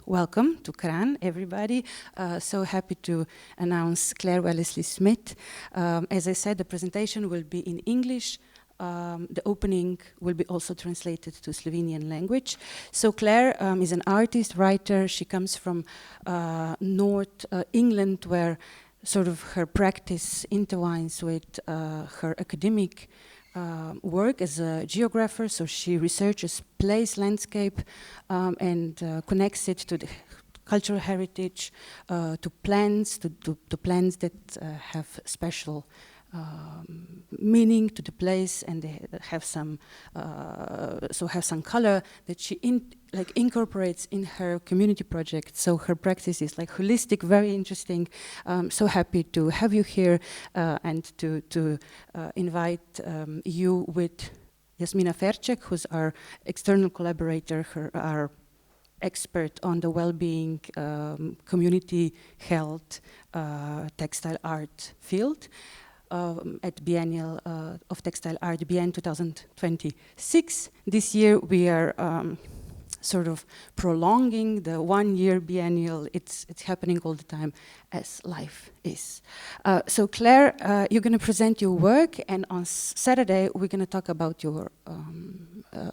Welcome to Kranj, everybody. So happy to announce Claire Wellesley-Smith. As I said, the presentation will be in English. The opening will be also translated to Slovenian language. So Claire is an artist, writer. She comes from North England, where sort of her practice intertwines with her academic work as a geographer. So she researches place, landscape, and connects it to the cultural heritage, to plants, to plants that have special meaning to the place, and they have some color that she incorporates in her community project. So her practice is like holistic, very interesting. So happy to have you here and to invite you with Jasmina Ferček, who's our external collaborator, our expert on the well-being, community health, textile art field. At Biennial of Textile Art, BIEN 2026. This year we are sort of prolonging the one-year biennial. It's happening all the time, as life is. So Claire, you're going to present your work, and on Saturday we're going to talk about your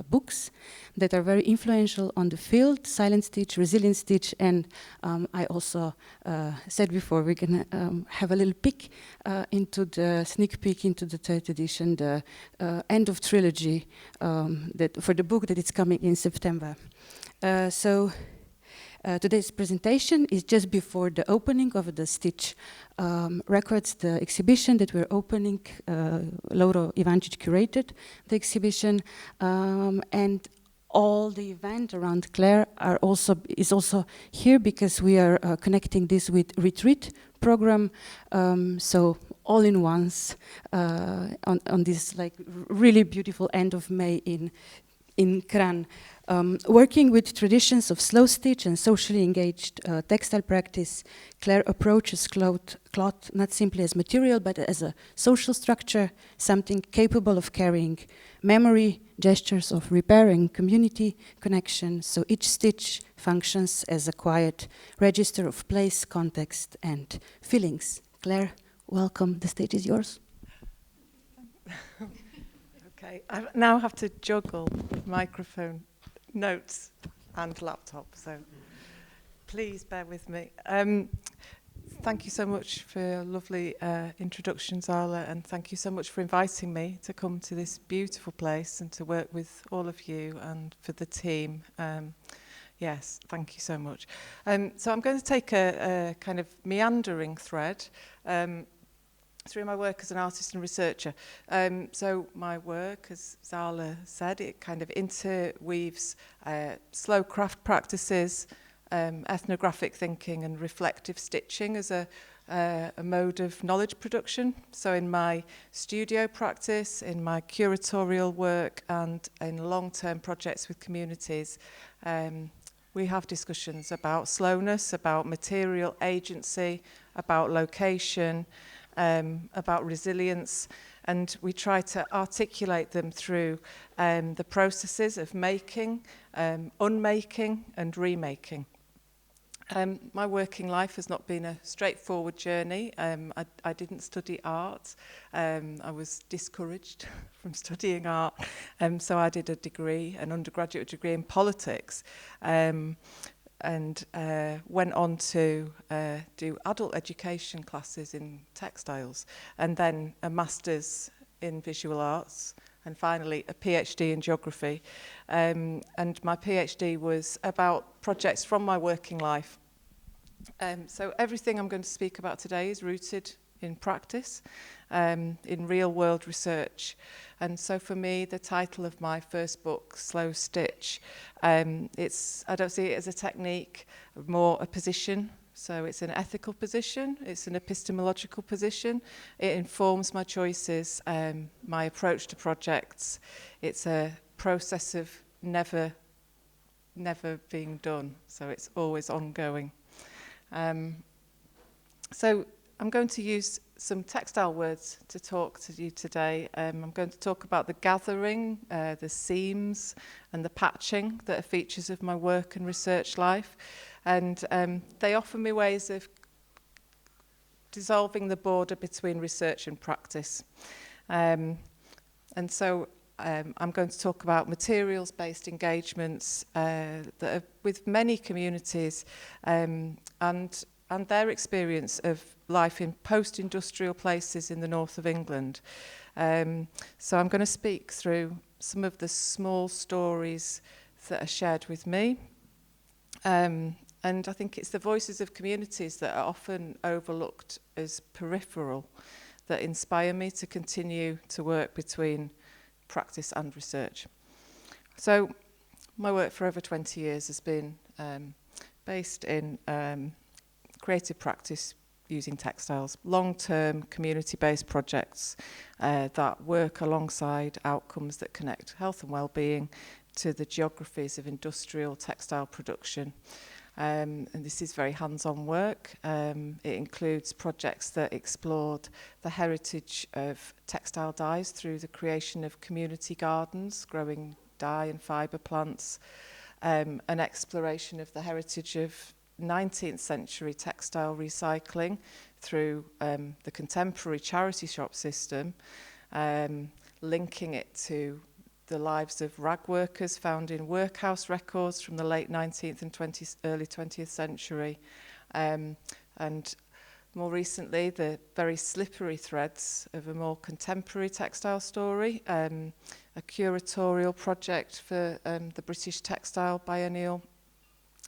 books that are very influential on the field: Silent Stitch, Resilient Stitch, and I also said before we're going to have a little sneak peek into the third edition, the end of trilogy for the book that is coming in September. So today's presentation is just before the opening of the Stitch Records, the exhibition that we're opening. Lauro Ivancic curated the exhibition, and all the event around Claire is also here because we are connecting this with retreat program. So all in once on this like really beautiful end of May in Kranj. Working with traditions of slow stitch and socially engaged textile practice, Claire approaches cloth not simply as material but as a social structure, something capable of carrying memory, gestures of repair and community connection. So each stitch functions as a quiet register of place, context, and feelings. Claire, welcome. The stage is yours. Okay, I now have to juggle microphone, notes and laptop, so please bear with me. Thank you so much for your lovely introduction, Zala, and thank you so much for inviting me to come to this beautiful place and to work with all of you and for the team. Yes, thank you so much. So I'm going to take a kind of meandering thread through my work as an artist and researcher. So my work, as Zala said, it kind of interweaves slow craft practices, ethnographic thinking and reflective stitching as a mode of knowledge production. So in my studio practice, in my curatorial work and in long-term projects with communities, we have discussions about slowness, about material agency, about location, about resilience, and we try to articulate them through the processes of making, unmaking and remaking. My working life has not been a straightforward journey. I didn't study art. I was discouraged from studying art, so I did an undergraduate degree in politics, and went on to do adult education classes in textiles, and then a master's in visual arts, and finally a PhD in geography. And my PhD was about projects from my working life. So everything I'm going to speak about today is rooted in practice, in real world research. And so for me, the title of my first book, Slow Stitch, I don't see it as a technique, more a position. So it's an ethical position, it's an epistemological position. It informs my choices, my approach to projects. It's a process of never being done, so it's always ongoing. So I'm going to use some textile words to talk to you today. I'm going to talk about the gathering, the seams and the patching that are features of my work and research life. And they offer me ways of dissolving the border between research and practice. And so I'm going to talk about materials-based engagements that are with many communities and their experience of life in post-industrial places in the north of England. So I'm going to speak through some of the small stories that are shared with me. And I think it's the voices of communities that are often overlooked as peripheral that inspire me to continue to work between practice and research. So my work for over 20 years has been based in creative practice using textiles, long-term community-based projects that work alongside outcomes that connect health and well-being to the geographies of industrial textile production. And this is very hands-on work. It includes projects that explored the heritage of textile dyes through the creation of community gardens, growing dye and fibre plants, an exploration of the heritage of 19th century textile recycling through the contemporary charity shop system, linking it to the lives of rag workers found in workhouse records from the late 19th and early 20th century. And more recently, the very slippery threads of a more contemporary textile story, a curatorial project for the British Textile Biennial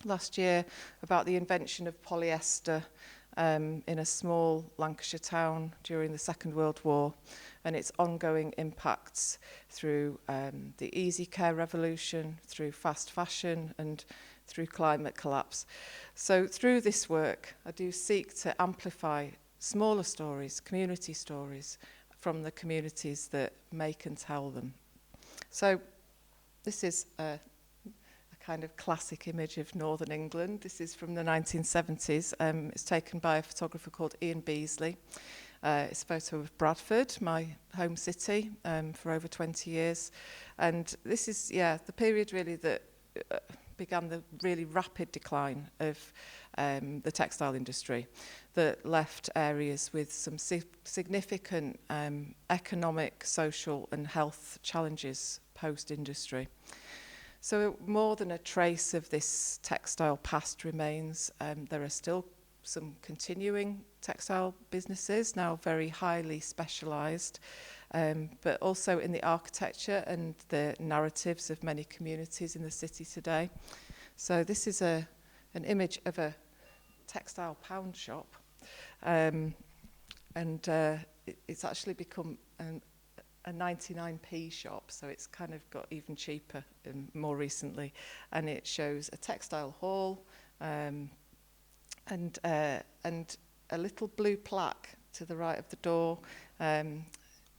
last year about the invention of polyester in a small Lancashire town during the Second World War, and its ongoing impacts through the easy care revolution, through fast fashion, and through climate collapse. So through this work, I do seek to amplify smaller stories, community stories, from the communities that make and tell them. So this is a kind of classic image of Northern England. This is from the 1970s. It's taken by a photographer called Ian Beasley. It's a photo of Bradford, my home city, for over 20 years. And this is, the period really that began the really rapid decline of the textile industry that left areas with some significant economic, social and health challenges post-industry. So more than a trace of this textile past remains. There are still some continuing textile businesses, now very highly specialised, but also in the architecture and the narratives of many communities in the city today. So this is an image of a textile pound shop, and it's actually become a 99p shop, so it's kind of got even cheaper more recently, and it shows a textile hall and a little blue plaque to the right of the door,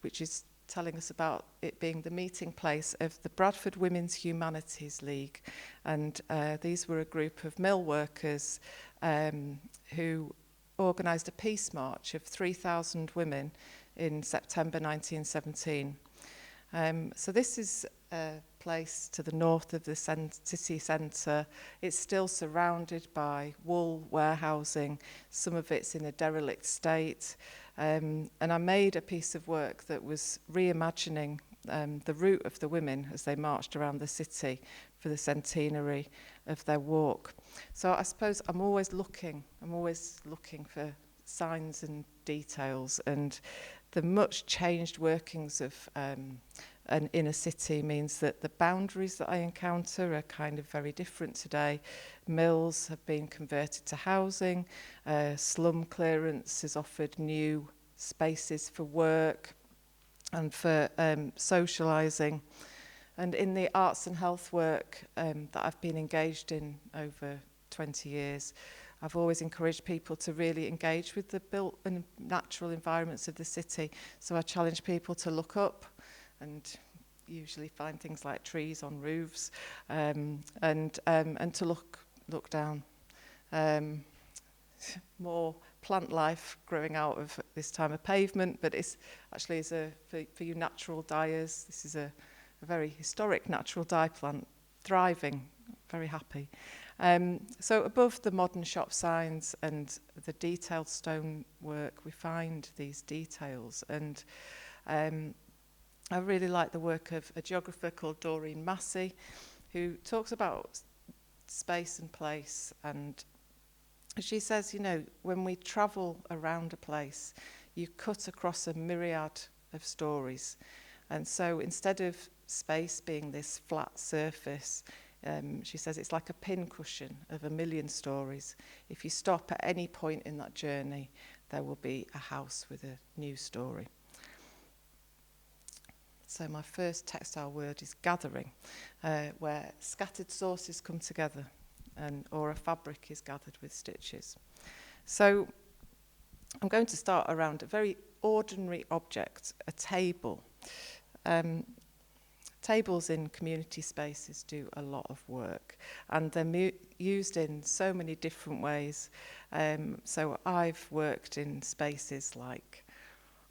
which is telling us about it being the meeting place of the Bradford Women's Humanities League. And these were a group of mill workers who organised a peace march of 3,000 women in September 1917. So this is a place to the north of the city centre. It's still surrounded by wool warehousing. Some of it's in a derelict state. And I made a piece of work that was reimagining the route of the women as they marched around the city for the centenary of their walk. So I suppose I'm always looking for signs and details, and the much changed workings of an inner city means that the boundaries that I encounter are kind of very different today. Mills have been converted to housing, slum clearance has offered new spaces for work and for socialising. And in the arts and health work that I've been engaged in over 20 years, I've always encouraged people to really engage with the built and natural environments of the city. So I challenge people to look up and usually find things like trees on roofs, and to look down. More plant life growing out of this time of pavement, but it's actually for you natural dyers, this is a very historic natural dye plant thriving very happy. So above the modern shop signs and the detailed stonework, we find these details. And I really like the work of a geographer called Maja, who talks about space and place. And she says, you know, when we travel around a place, you cut across a myriad of stories. And so instead of space being this flat surface, she says it's like a pincushion of a million stories. If you stop at any point in that journey, there will be a house with a new story. So my first textile word is gathering, where scattered sources come together, or a fabric is gathered with stitches. So I'm going to start around a very ordinary object, a table. Tables in community spaces do a lot of work, and they're used in so many different ways. So I've worked in spaces like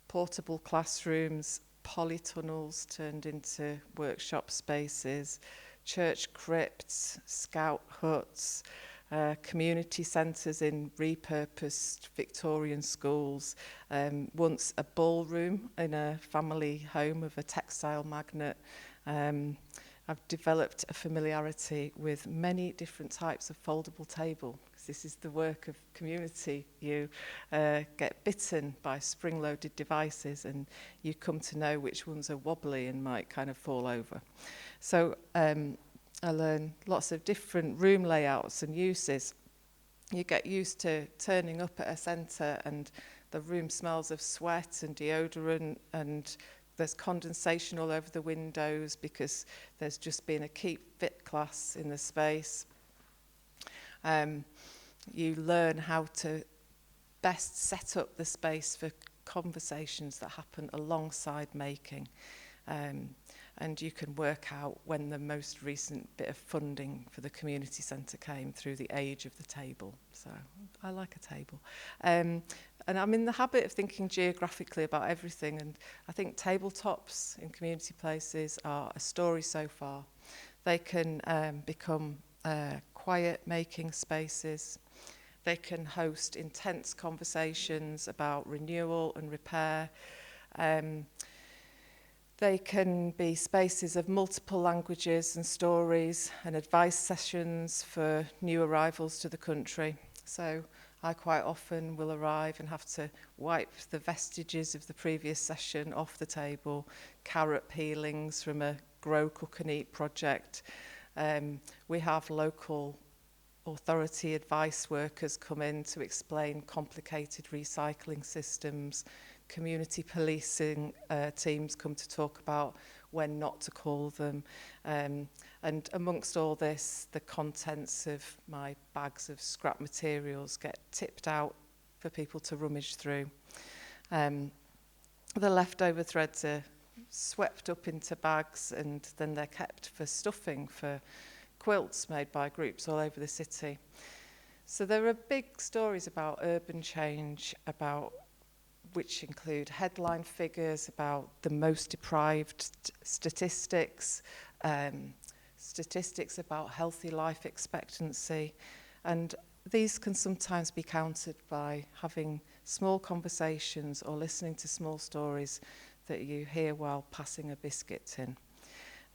portable classrooms, polytunnels turned into workshop spaces, church crypts, scout huts, community centres in repurposed Victorian schools, once a ballroom in a family home of a textile magnate. I've developed a familiarity with many different types of foldable table, because this is the work of community. You get bitten by spring-loaded devices and you come to know which ones are wobbly and might kind of fall over. So I learn lots of different room layouts and uses. You get used to turning up at a centre and the room smells of sweat and deodorant, and there's condensation all over the windows because there's just been a keep fit class in the space. You learn how to best set up the space for conversations that happen alongside making. And you can work out when the most recent bit of funding for the community centre came through the age of the table. So I like a table. And I'm in the habit of thinking geographically about everything, and I think tabletops in community places are a story so far. They can become quiet making spaces. They can host intense conversations about renewal and repair. They can be spaces of multiple languages and stories and advice sessions for new arrivals to the country. So I quite often will arrive and have to wipe the vestiges of the previous session off the table, carrot peelings from a grow, cook and eat project. We have local authority advice workers come in to explain complicated recycling systems. Community policing teams come to talk about when not to call them. And amongst all this, the contents of my bags of scrap materials get tipped out for people to rummage through. The leftover threads are swept up into bags and then they're kept for stuffing for quilts made by groups all over the city. So there are big stories about urban change, which include headline figures about the most deprived statistics, statistics about healthy life expectancy, and these can sometimes be countered by having small conversations or listening to small stories that you hear while passing a biscuit tin.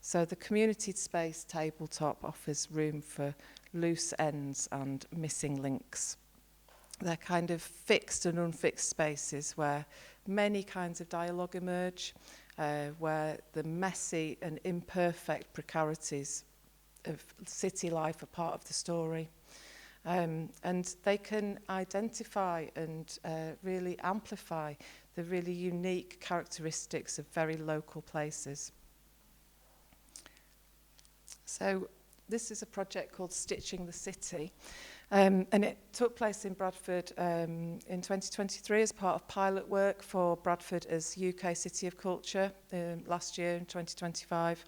So the community space tabletop offers room for loose ends and missing links. They're kind of fixed and unfixed spaces where many kinds of dialogue emerge, where the messy and imperfect precarities of city life are part of the story. And they can identify and really amplify the really unique characteristics of very local places. So this is a project called Stitching the City. And it took place in Bradford in 2023 as part of pilot work for Bradford as UK City of Culture last year in 2025.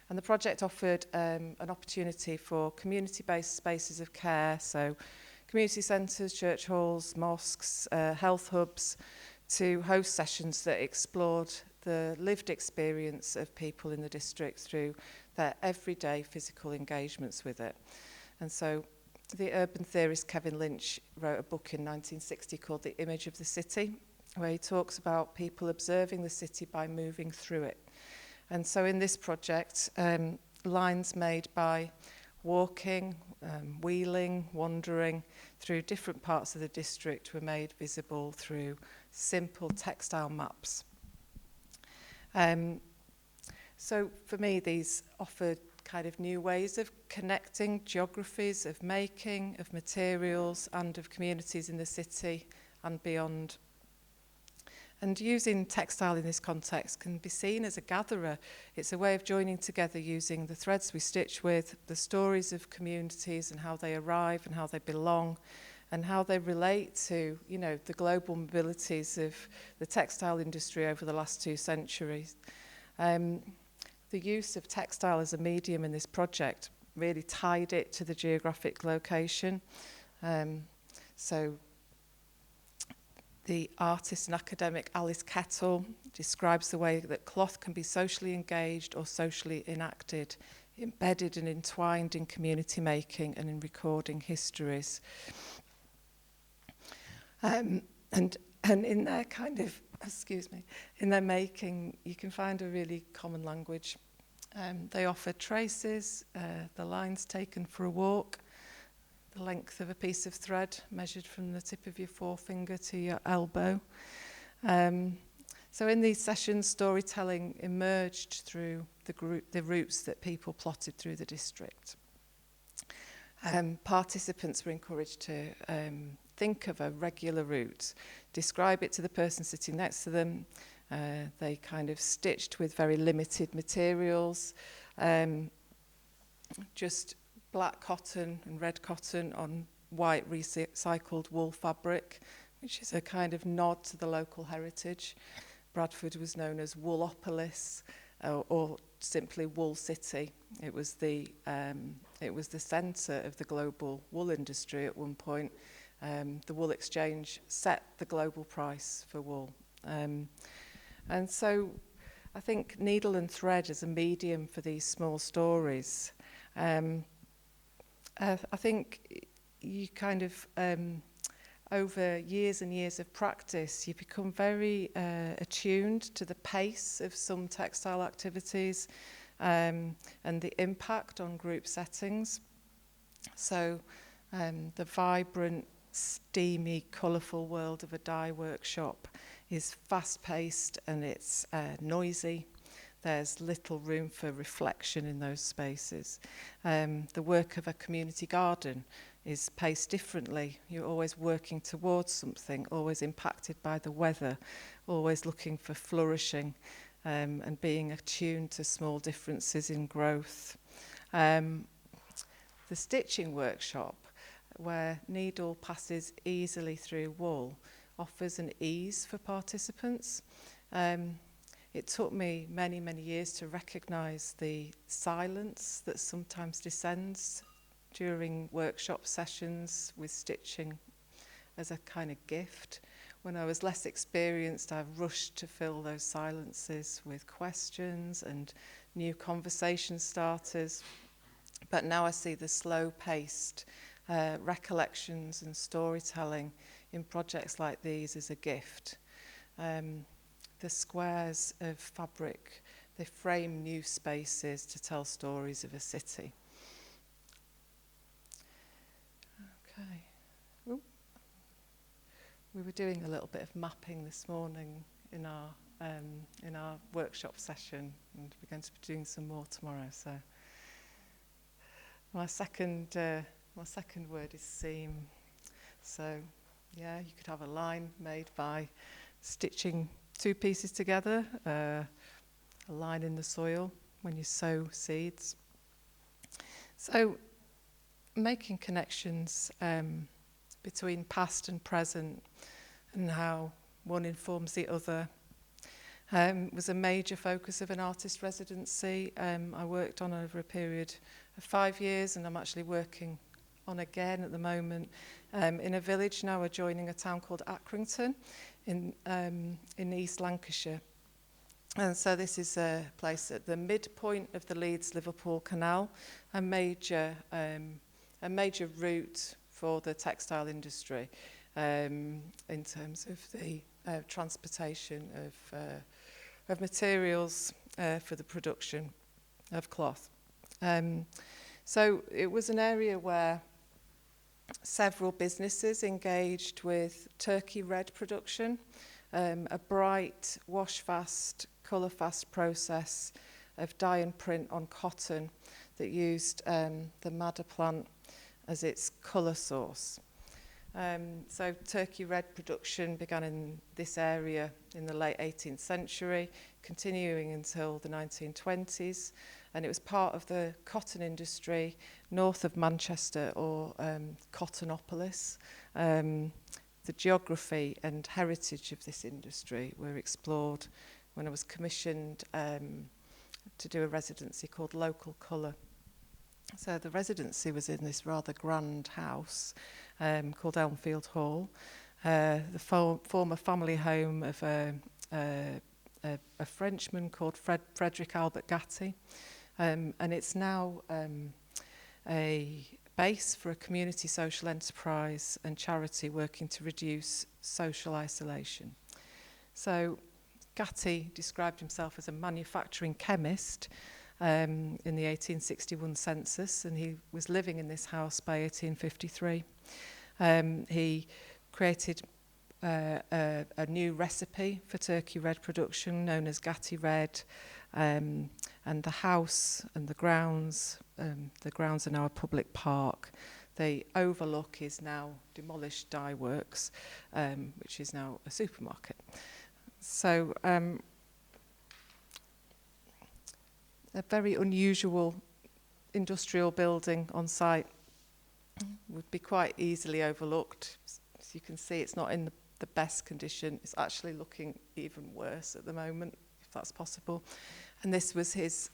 And the project offered an opportunity for community-based spaces of care, so community centres, church halls, mosques, health hubs, to host sessions that explored the lived experience of people in the district through their everyday physical engagements with it. And so the urban theorist Kevin Lynch wrote a book in 1960 called The Image of the City, where he talks about people observing the city by moving through it. And so in this project, lines made by walking, wheeling, wandering through different parts of the district were made visible through simple textile maps. So for me, these offered kind of new ways of connecting geographies, of making, of materials, and of communities in the city and beyond. And using textile in this context can be seen as a gatherer. It's a way of joining together using the threads we stitch with, the stories of communities and how they arrive and how they belong, and how they relate to, you know, the global mobilities of the textile industry over the last 2 centuries. The use of textile as a medium in this project really tied it to the geographic location. So the artist and academic Alice Kettle describes the way that cloth can be socially engaged or socially enacted, embedded and entwined in community making and in recording histories. And in their kind of, in their making, you can find a really common language. They offer traces, the lines taken for a walk, the length of a piece of thread measured from the tip of your forefinger to your elbow. So in these sessions, storytelling emerged through the routes that people plotted through the district. Participants were encouraged to think of a regular route, describe it to the person sitting next to them. They kind of stitched with very limited materials, just black cotton and red cotton on white recycled wool fabric, which is a kind of nod to the local heritage. Bradford was known as Woolopolis, or simply Wool City. It was the centre of the global wool industry at one point. The wool exchange set the global price for wool. And so I think needle and thread as a medium for these small stories. I think you kind of, over years and years of practice, you become very attuned to the pace of some textile activities and the impact on group settings. So the vibrant, steamy, colourful world of a dye workshop is fast-paced and it's noisy. There's little room for reflection in those spaces. The work of a community garden is paced differently. You're always working towards something, always impacted by the weather, always looking for flourishing and being attuned to small differences in growth. The stitching workshop, where needle passes easily through wool, offers an ease for participants. It took me many, many years to recognise the silence that sometimes descends during workshop sessions with stitching as a kind of gift. When I was less experienced, I rushed to fill those silences with questions and new conversation starters. But now I see the slow-paced recollections and storytelling in projects like these as a gift. The squares of fabric, they frame new spaces to tell stories of a city. Okay. Ooh. We were doing a little bit of mapping this morning in our workshop session, and we're going to be doing some more tomorrow. So my second word is seam. So yeah, you could have a line made by stitching 2 pieces together, a line in the soil when you sow seeds. So making connections between past and present and how one informs the other was a major focus of an artist residency. I worked on over a period of 5 years, and I'm actually working on again at the moment in a village now adjoining a town called Accrington in East Lancashire. And so this is a place at the midpoint of the Leeds-Liverpool Canal, a major route for the textile industry in terms of the transportation of materials for the production of cloth. So it was an area where several businesses engaged with turkey red production, a bright, wash-fast, colour-fast process of dye and print on cotton that used the Maja plant as its colour source. So turkey red production began in this area in the late 18th century, continuing until the 1920s, and it was part of the cotton industry north of Manchester, or Cottonopolis. The geography and heritage of this industry were explored when I was commissioned to do a residency called Local Colour. So the residency was in this rather grand house called Elmfield Hall, the former family home of a Frenchman called Frederick Albert Gatti, and it's now a base for a community social enterprise and charity working to reduce social isolation. So Gatti described himself as a manufacturing chemist in the 1861 census, and he was living in this house by 1853. He created a new recipe for turkey red production known as Gatti Red, and the house and the grounds are now a public park. The overlook is now demolished dye works, which is now a supermarket. So a very unusual industrial building on site would be quite easily overlooked. As you can see, it's not in the best condition. It's actually looking even worse at the moment, if that's possible. And this was his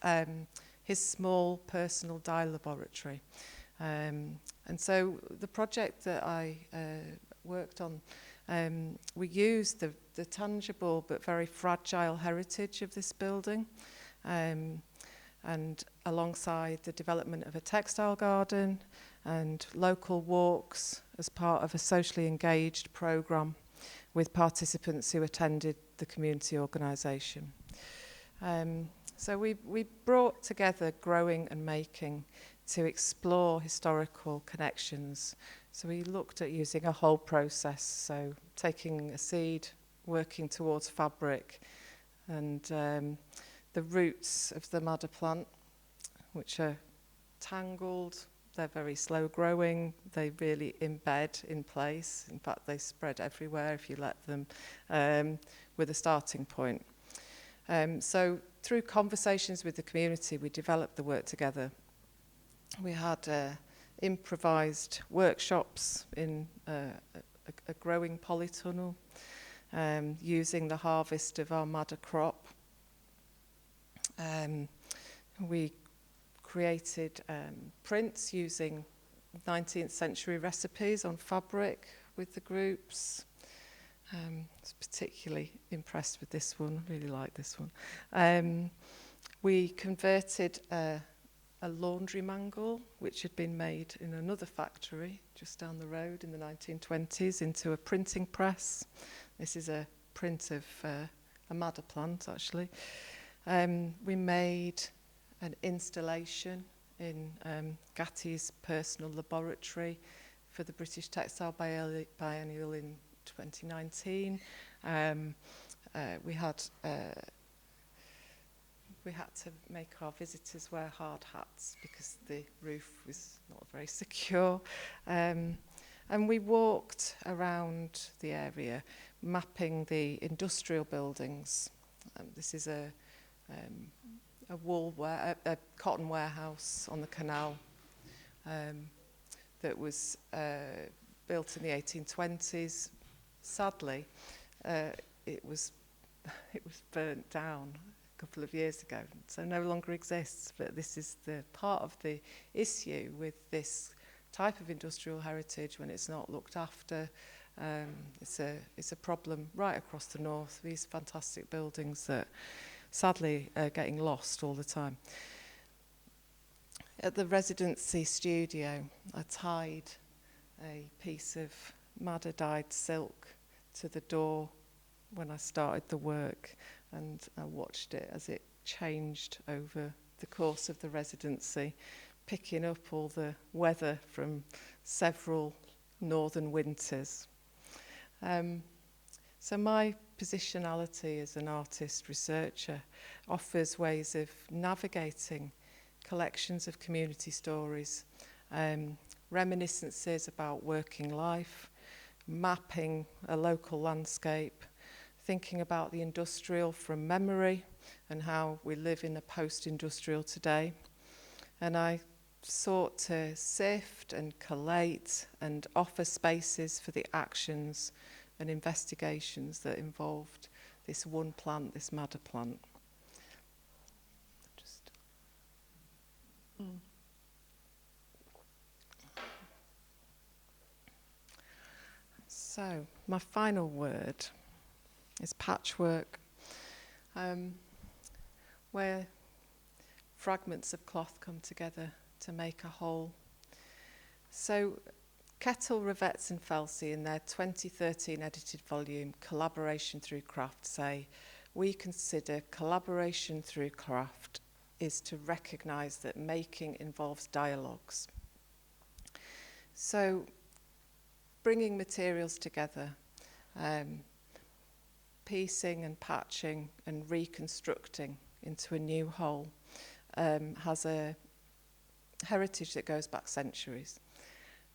small personal dye laboratory. And so the project that I worked on, we used the tangible but very fragile heritage of this building, and alongside the development of a textile garden and local walks as part of a socially engaged programme with participants who attended the community organisation. So we brought together growing and making to explore historical connections. So we looked at using a whole process, so taking a seed, working towards fabric, and the roots of the Maja plant, which are tangled, they're very slow growing, they really embed in place. In fact, they spread everywhere if you let them, with a starting point. So through conversations with the community, we developed the work together. We had improvised workshops in a growing polytunnel, using the harvest of our Maja crop. We created prints using 19th century recipes on fabric with the groups. I was particularly impressed with this one, really like this one. We converted a laundry mangle, which had been made in another factory just down the road in the 1920s, into a printing press. This is a print of a Maja plant, actually. We made an installation in Gatti's personal laboratory for the British Textile Biennial in 2019. We had to make our visitors wear hard hats because the roof was not very secure. And we walked around the area, mapping the industrial buildings. This is a cotton warehouse on the canal that was built in the 1820s. Sadly, it was burnt down a couple of years ago, so no longer exists. But this is the part of the issue with this type of industrial heritage when it's not looked after. It's a problem right across the north. These fantastic buildings that sadly getting lost all the time. At the residency studio, I tied a piece of Maja dyed silk to the door when I started the work, and I watched it as it changed over the course of the residency, picking up all the weather from several northern winters. So my positionality as an artist researcher offers ways of navigating collections of community stories, reminiscences about working life, mapping a local landscape, thinking about the industrial from memory and how we live in a post-industrial today. And I sought to sift and collate and offer spaces for the actions and investigations that involved this one plant, this Maja plant. So, my final word is patchwork, where fragments of cloth come together to make a whole. So, Kettle, Rivets and Felsey, in their 2013 edited volume, Collaboration Through Craft, say, we consider collaboration through craft is to recognise that making involves dialogues. So, bringing materials together, piecing and patching and reconstructing into a new whole has a heritage that goes back centuries.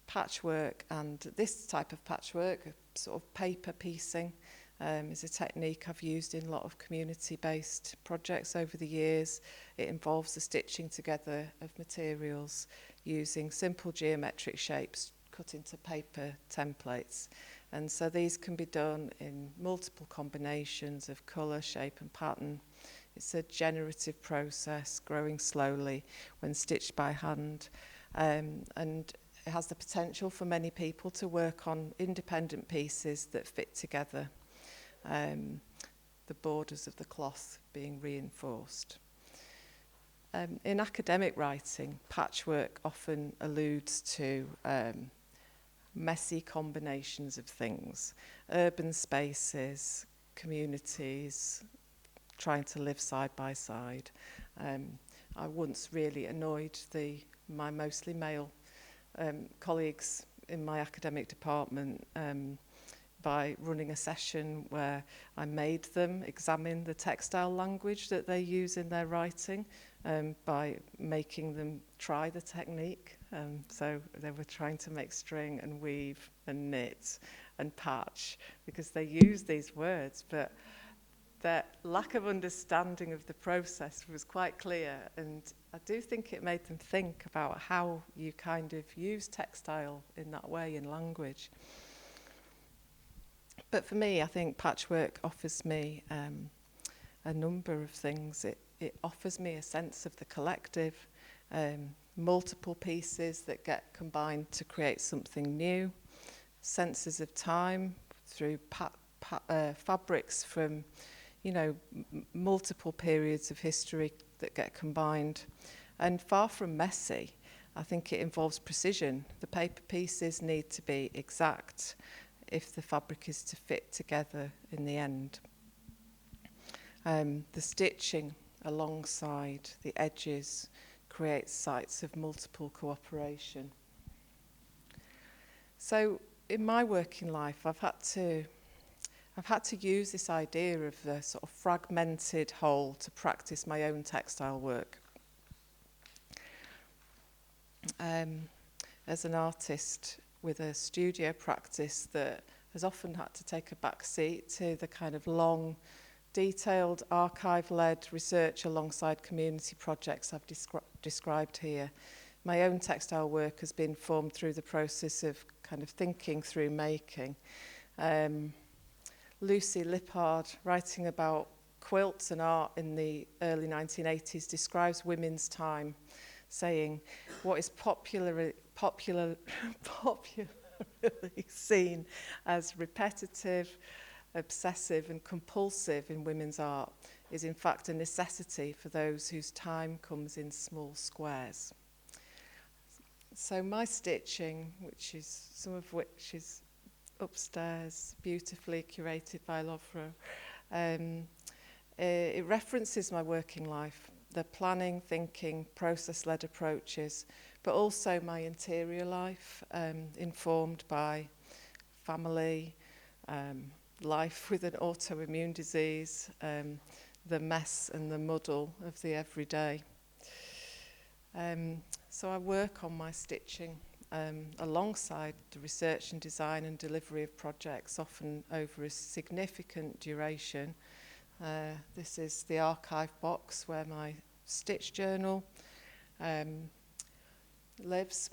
Patchwork, and this type of patchwork, sort of paper piecing, is a technique I've used in a lot of community-based projects over the years. It involves the stitching together of materials using simple geometric shapes cut into paper templates. And so these can be done in multiple combinations of colour, shape and pattern. It's a generative process, growing slowly when stitched by hand. And it has the potential for many people to work on independent pieces that fit together, the borders of the cloth being reinforced. In academic writing, patchwork often alludes to messy combinations of things, urban spaces, communities, trying to live side by side. I once really annoyed my mostly male colleagues in my academic department by running a session where I made them examine the textile language that they use in their writing by making them try the technique. So they were trying to make string and weave and knit and patch because they use these words, but their lack of understanding of the process was quite clear, and I do think it made them think about how you kind of use textile in that way in language. But for me, I think patchwork offers me a number of things. It offers me a sense of the collective, multiple pieces that get combined to create something new, senses of time through fabrics from multiple periods of history that get combined. And far from messy, I think it involves precision. The paper pieces need to be exact if the fabric is to fit together in the end. The stitching alongside the edges creates sites of multiple cooperation. So in my working life, I've had to use this idea of the sort of fragmented whole to practice my own textile work. As an artist with a studio practice that has often had to take a back seat to the kind of long, detailed, archive-led research alongside community projects I've described here, my own textile work has been formed through the process of kind of thinking through making. Lucy Lippard, writing about quilts and art in the early 1980s, describes women's time, saying, what is popularly seen as repetitive, obsessive and compulsive in women's art is in fact a necessity for those whose time comes in small squares. So my stitching, some of which is upstairs, beautifully curated by Lovro, it references my working life, the planning, thinking, process-led approaches, but also my interior life, informed by family, life with an autoimmune disease, the mess and the muddle of the everyday. So I work on my stitching alongside the research and design and delivery of projects, often over a significant duration. This is the archive box where my stitch journal lives,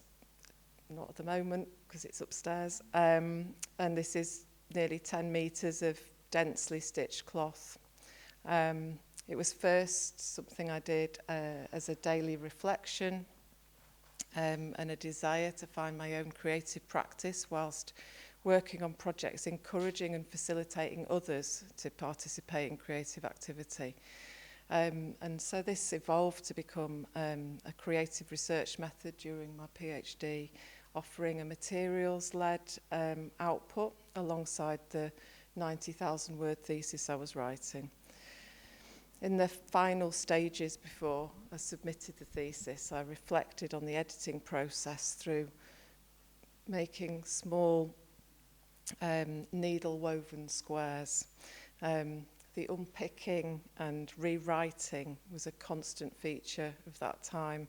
not at the moment because it's upstairs, and this is nearly 10 metres of densely stitched cloth. It was first something I did as a daily reflection and a desire to find my own creative practice whilst working on projects encouraging and facilitating others to participate in creative activity. And so this evolved to become a creative research method during my PhD, offering a materials-led output alongside the 90,000 word thesis I was writing. In the final stages before I submitted the thesis, I reflected on the editing process through making small needle-woven squares. The unpicking and rewriting was a constant feature of that time.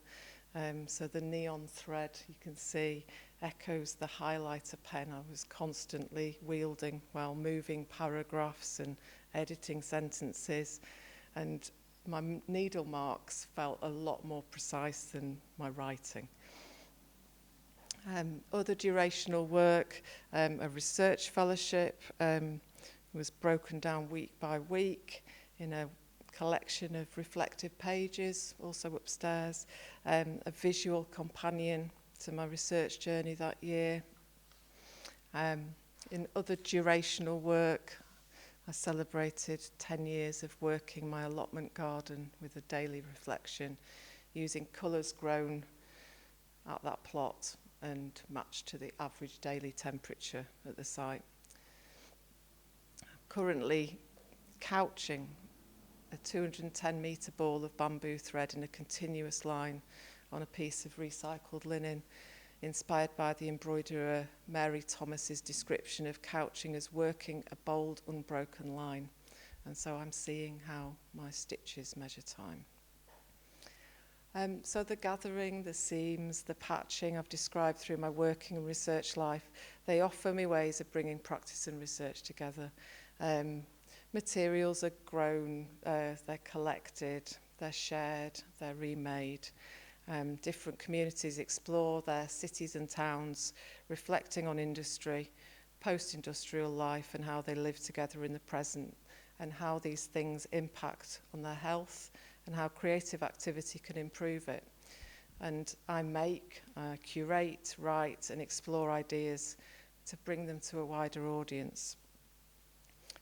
So the neon thread, you can see, echoes the highlighter pen I was constantly wielding while moving paragraphs and editing sentences. And my needle marks felt a lot more precise than my writing. Other durational work, a research fellowship, was broken down week by week in a collection of reflective pages, also upstairs, a visual companion to my research journey that year. In other durational work, I celebrated 10 years of working my allotment garden with a daily reflection, using colours grown at that plot and matched to the average daily temperature at the site. Currently couching a 210 metre ball of bamboo thread in a continuous line on a piece of recycled linen, inspired by the embroiderer Mary Thomas's description of couching as working a bold, unbroken line. And so I'm seeing how my stitches measure time. So the gathering, the seams, the patching I've described through my working and research life, they offer me ways of bringing practice and research together. Materials are grown, they're collected, they're shared, they're remade. Different communities explore their cities and towns, reflecting on industry, post-industrial life and how they live together in the present, and how these things impact on their health and how creative activity can improve it. And I make, curate, write and explore ideas to bring them to a wider audience.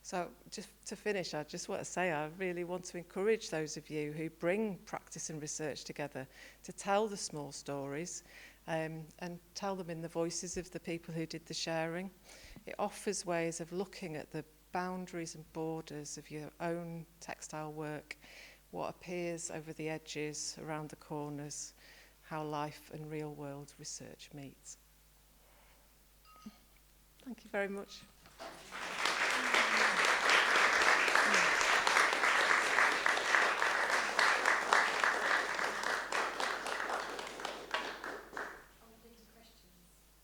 So just to finish, I just want to say I really want to encourage those of you who bring practice and research together to tell the small stories and tell them in the voices of the people who did the sharing. It offers ways of looking at the boundaries and borders of your own textile work, what appears over the edges, around the corners, how life and real world research meet. Thank you very much.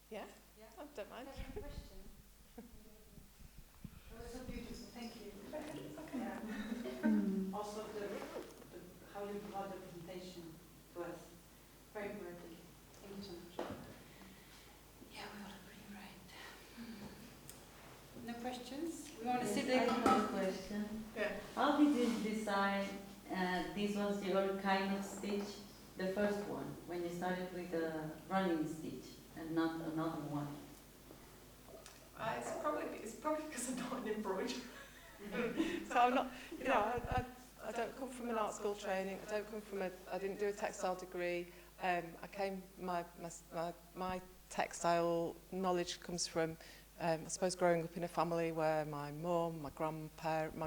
Yeah? Yeah. I don't mind. So beautiful, thank you. Also, how you brought the presentation to us, very poetic. Thank you so much. Yeah, we got a pretty right. No questions? We want to sit there. I have a question. Yeah. How did you decide this was your kind of stitch, the first one, when you started with the running stitch and not another one? It's probably because I'm not an embroiderer. So I'm not, you know, I don't come from an art school training. I don't come from I didn't do a textile degree. My textile knowledge comes from, I suppose, growing up in a family where my mum, my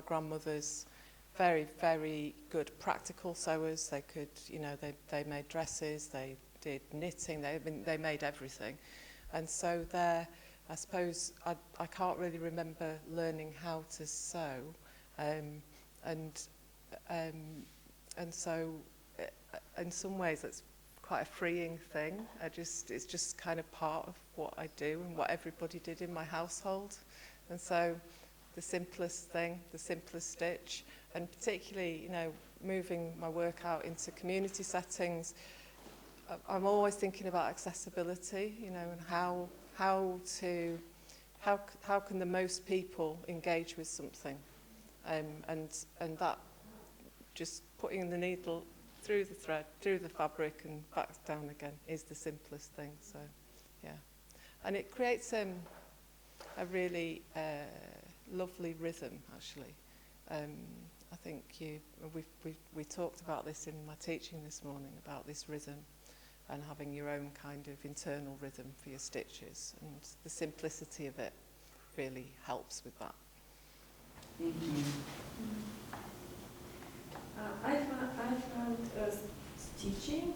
grandmothers, very, very good practical sewers. They could, you know, they made dresses, they did knitting, they made everything. And so there, I suppose, I can't really remember learning how to sew. And so in some ways that's quite a freeing thing. It's just kind of part of what I do and what everybody did in my household. And so the simplest thing, the simplest stitch, and particularly, you know, moving my work out into community settings, I'm always thinking about accessibility, you know, and how can the most people engage with something, and that just putting the needle through the thread, through the fabric and back down again is the simplest thing. So, yeah, and it creates a really lovely rhythm, actually. I think we talked about this in my teaching this morning, about this rhythm and having your own kind of internal rhythm for your stitches, and the simplicity of it really helps with that. Thank you. I found stitching,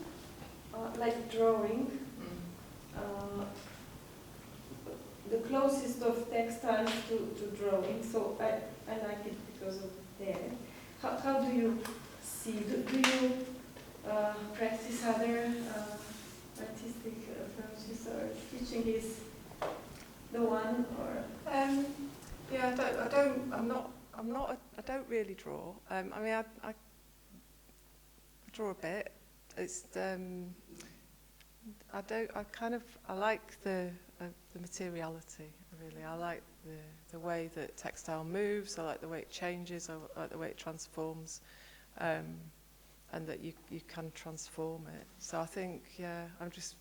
like drawing, the closest of textiles to drawing, so I like it because of that. How do you see, do you practice other artistic approaches, or stitching is the one, or? Yeah, I don't really draw. I mean, I draw a bit. It's I like the materiality, really. I like the way that textile moves. I like the way it changes. I like the way it transforms, and that you can transform it. So I think, yeah, I'm just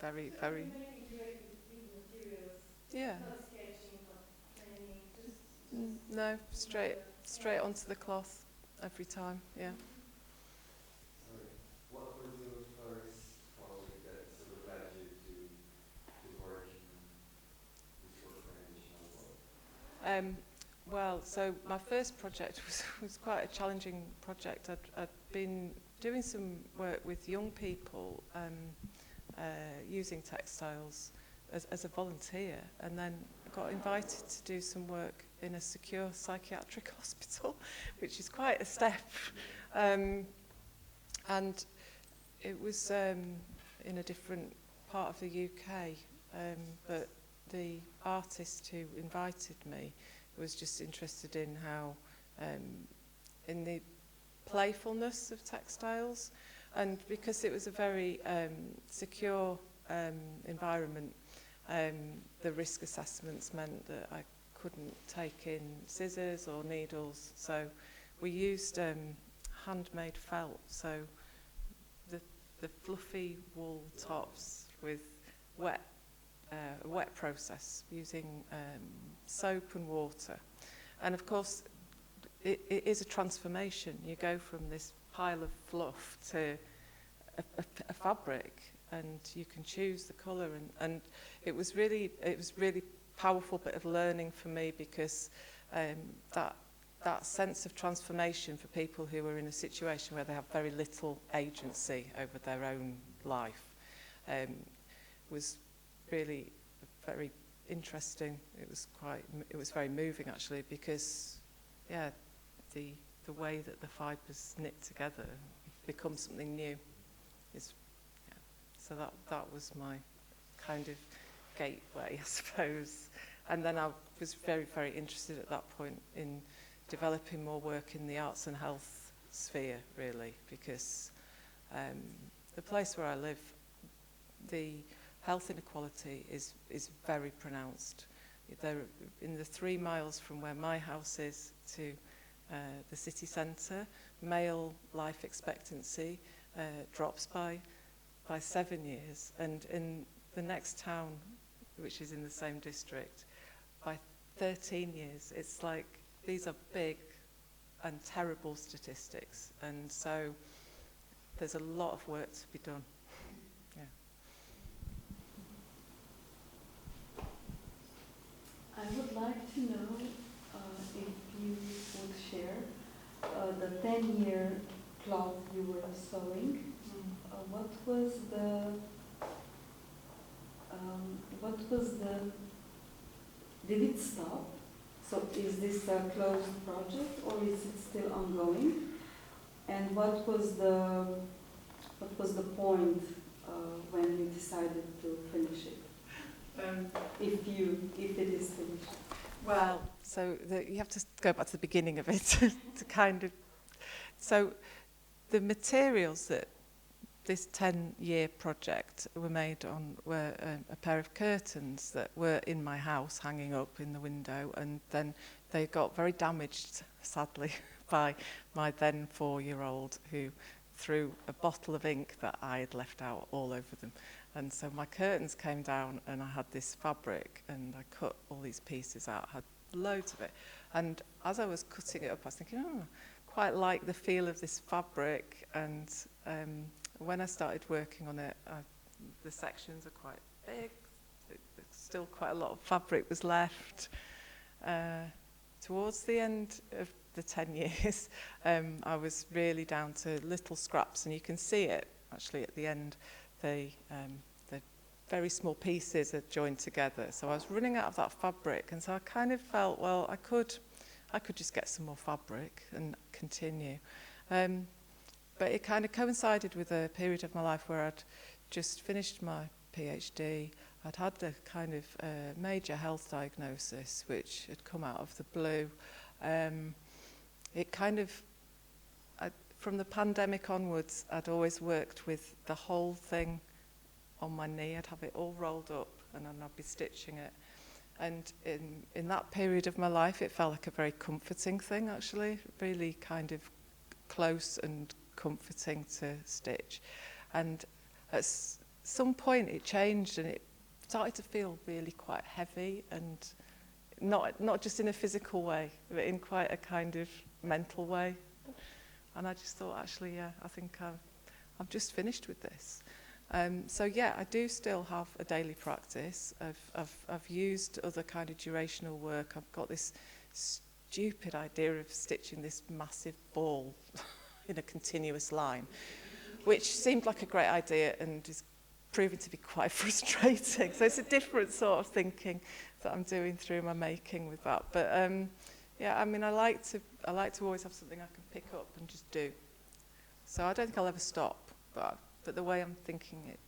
very, very. Yeah. Not sketching, not planning, just No, straight onto the cloth every time. Yeah. Sorry, what was your first project that sort of led you to working with short range? Well, so my first project was quite a challenging project. I'd been doing some work with young people using textiles as a volunteer, and then got invited to do some work in a secure psychiatric hospital, which is quite a step. And it was in a different part of the UK, but the artist who invited me was just interested in how, in the playfulness of textiles, and because it was a very secure environment, the risk assessments meant that I couldn't take in scissors or needles, so we used handmade felt, so the fluffy wool tops with a wet process using soap and water. And of course it is a transformation. You go from this pile of fluff to a fabric, and you can choose the colour, and it was really powerful bit of learning for me, because that sense of transformation for people who are in a situation where they have very little agency over their own life was really very interesting. It was very moving, actually, because yeah, the way that the fibres knit together becomes something new. So that was my kind of gateway, I suppose. And then I was very, very interested at that point in developing more work in the arts and health sphere, really, because the place where I live, the health inequality is very pronounced. There, in the 3 miles from where my house is to the city centre, male life expectancy drops by 7 years, and in the next town, which is in the same district, by 13 years. It's like these are big and terrible statistics, and so there's a lot of work to be done. Yeah. I would like to know if you would share the 10-year cloth you were sewing. Did it stop? So is this a closed project or is it still ongoing? And what was the point when you decided to finish it? If it is finished. Well, so you have to go back to the beginning of it to kind of. So the materials that this 10-year project were made on were a pair of curtains that were in my house hanging up in the window, and then they got very damaged, sadly, by my then 4-year-old, who threw a bottle of ink that I had left out all over them. And so my curtains came down and I had this fabric and I cut all these pieces out, had loads of it. And as I was cutting it up, I was thinking, oh, quite like the feel of this fabric. And when I started working on it, the sections are quite big. Still quite a lot of fabric was left. Towards the end of the 10 years, I was really down to little scraps, and you can see it actually at the end. The very small pieces are joined together. So I was running out of that fabric, and so I kind of felt, well, I could just get some more fabric and continue. But it kind of coincided with a period of my life where I'd just finished my PhD. I'd had a kind of major health diagnosis, which had come out of the blue. It kind of, from the pandemic onwards, I'd always worked with the whole thing on my knee. I'd have it all rolled up and then I'd be stitching it. And in that period of my life, it felt like a very comforting thing, actually, really kind of close and comforting to stitch. And at some point it changed and it started to feel really quite heavy, and not just in a physical way, but in quite a kind of mental way. And I just thought, actually, yeah, I think I've just finished with this. So yeah, I do still have a daily practice. I've used other kind of durational work. I've got this stupid idea of stitching this massive ball in a continuous line, which seemed like a great idea and is proving to be quite frustrating. So it's a different sort of thinking that I'm doing through my making with that. But yeah, I mean, I like to always have something I can pick up and just do. So I don't think I'll ever stop, but the way I'm thinking it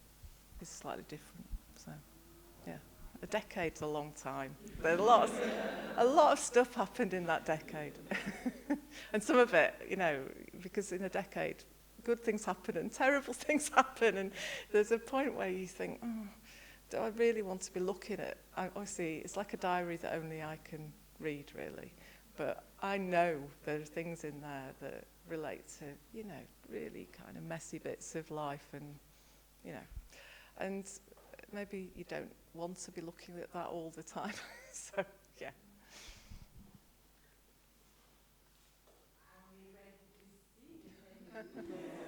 is slightly different. So yeah, a decade's a long time. There's a lot of stuff happened in that decade. And some of it, you know, because in a decade, good things happen and terrible things happen, and there's a point where you think, oh, do I really want to be looking at, obviously it's like a diary that only I can read, really, but I know there are things in there that relate to, you know, really kind of messy bits of life, and, you know, and maybe you don't want to be looking at that all the time. So yeah. Are we ready to see?